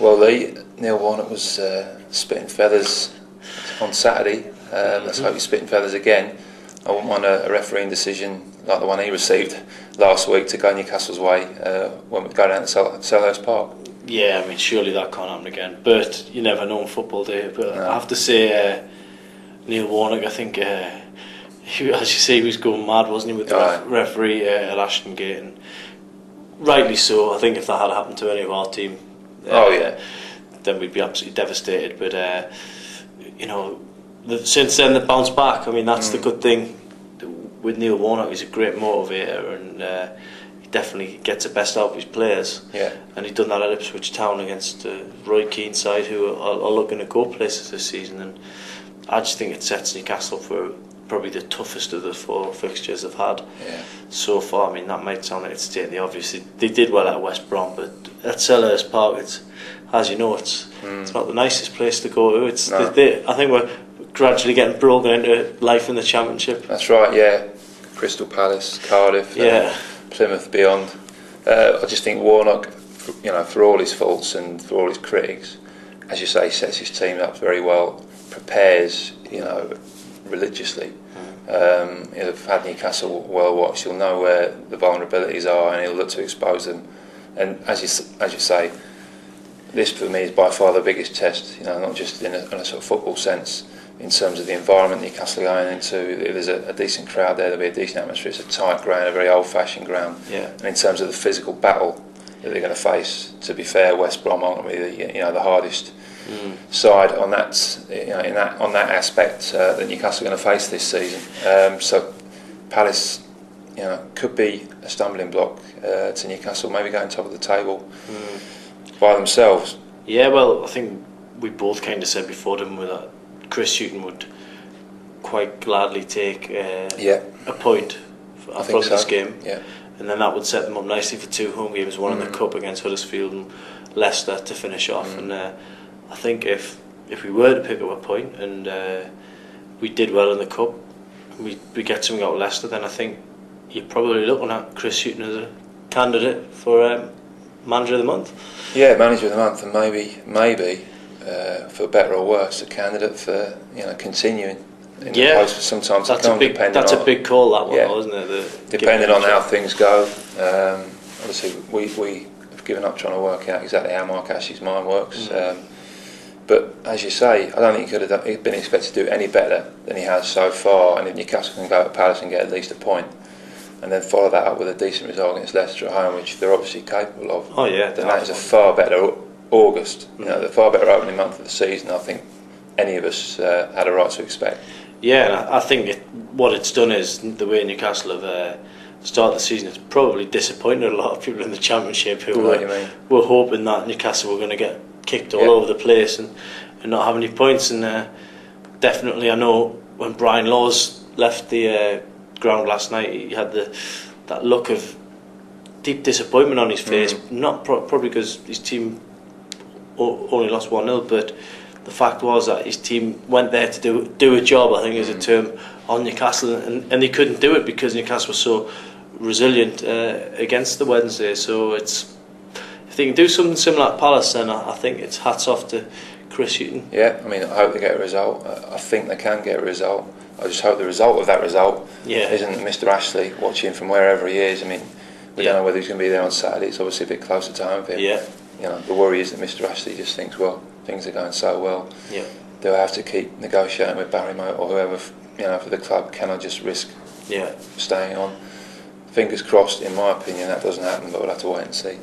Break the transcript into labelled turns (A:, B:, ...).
A: Well, Neil Warnock was spitting feathers on Saturday. Let's hope he's spitting feathers again. I wouldn't want a refereeing decision like the one he received last week to go Newcastle's way when we go down to Selhurst Park.
B: Yeah, I mean, surely that can't happen again. But you never know in football, do you? But no. I have to say, Neil Warnock, I think, as you say, he was going mad, wasn't he, with the referee at Ashton Gate, and rightly so. I think if that had happened to any of our team, then we'd be absolutely devastated. But since then they've bounced back. I mean, that's the good thing with Neil Warnock. He's a great motivator, and he definitely gets the best out of his players.
A: Yeah.
B: And he's done that at Ipswich Town against Roy Keane's side, who are looking to go places this season. And I just think it sets Newcastle for probably the toughest of the 4 fixtures they've had so far. I mean, that might sound like it's stating the obvious. They did well at West Brom, but at Selhurst Park, it's, as you know, it's not the nicest place to go to. It's I think we're gradually getting broken into life in the Championship.
A: That's right, yeah. Crystal Palace, Cardiff, Plymouth beyond. I just think Warnock, for all his faults and for all his critics, as you say, sets his team up very well, prepares, religiously. He'll have had Newcastle well watched. He'll know where the vulnerabilities are, and he'll look to expose them. And as you say, this for me is by far the biggest test. Not just in a sort of football sense, in terms of the environment Newcastle are going into. If there's a decent crowd there, there'll be a decent atmosphere. It's a tight ground, a very old-fashioned ground.
B: Yeah.
A: And in terms of the physical battle that they're going to face, to be fair, West Brom ultimately, the hardest side on that, on that aspect that Newcastle are going to face this season. So Palace, could be a stumbling block to Newcastle, maybe going top of the table by themselves.
B: Yeah, well, I think we both kind of said before, didn't we, that Chris Hughton would quite gladly take a point from this game.
A: Yeah.
B: And then that would set them up nicely for 2 home games, one in the Cup against Huddersfield and Leicester to finish off. And I think if we were to pick up a point and we did well in the Cup, we get something out of Leicester, then I think you're probably looking at Chris Hughton as a candidate for Manager of the Month.
A: Yeah, Manager of the Month, and maybe for better or worse, a candidate for continuing in the post. Sometimes
B: that's a big call, that one, isn't it?
A: Depending on how things go. Obviously, we have given up trying to work out exactly how Mark Ashley's mind works. But as you say, I don't think he'd been expected to do any better than he has so far. And if Newcastle can go to Palace and get at least a point, and then follow that up with a decent result against Leicester at home, which they're obviously capable of, then that is a far better August. The far better opening month of the season, I think any of us had a right to expect. Yeah,
B: and I think what it's done is the way Newcastle have started the season. It's probably disappointed a lot of people in the Championship who were hoping that Newcastle were going to get kicked all over the place and not have any points. And definitely, I know when Brian Laws left the ground last night, he had that look of deep disappointment on his face. Not probably because his team only lost 1-0, but the fact was that his team went there to do a job, I think is a term, on Newcastle, and they couldn't do it because Newcastle was so resilient against the Wednesday. So if they can do something similar at Palace, then I think it's hats off to Chris Hughton. Yeah, I mean, I hope they get a result. I think they can get a result. I just hope the result of that result isn't Mr. Ashley watching from wherever he is. I mean, we don't know whether he's going to be there on Saturday. It's obviously a bit closer to home for him. The worry is that Mr. Ashley just thinks, well, things are going so well. Do I have to keep negotiating with Barrymore or whoever, for the club? Can I just risk staying on? Fingers crossed, in my opinion, that doesn't happen, but we'll have to wait and see.